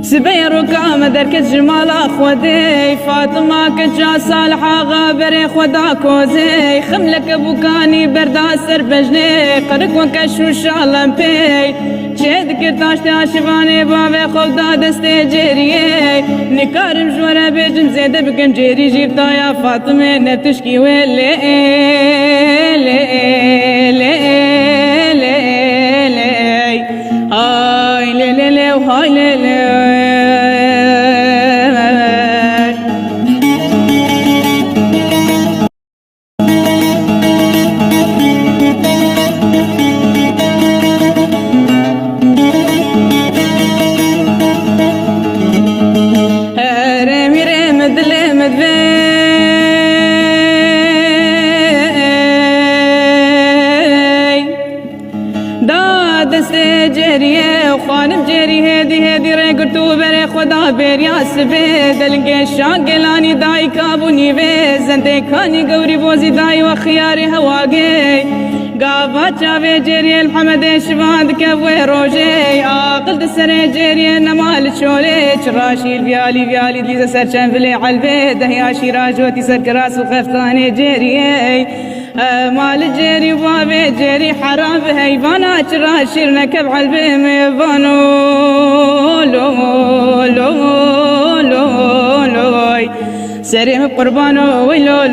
سبيرك مدرك الجمال أخوتي فاطمة كجا صالحة غابر خدا كوزي خملك بوكاني بردا سر بجني قرق وكشو شالم بي چه دکرتاش تاشواني بابي خدا دسته جيريه نكارم جورا بجم زيده بكم جيري جيبتا يا فاطمة نبتشكي ويلي لي هاي لي وهاي لي جريه وخانم جري هدي ريقرتو بري خدا بريا سبيد دلقي شاقلاني داي كابوني بيزنتي كاني قوري بوزي داي وخياري هواقي قابا جاوي جري الحمد شباد كبوي روجي عاقل دسري جري نمال شولي شراشي البيالي دليزة سرشان فلي عالبيت دهياشي راجوتي سركراس وخفتاني جري مال جري وبابي جري حرام هيبانا شراشير نكب عالبي ميبانو لو سريم قربانو ويلو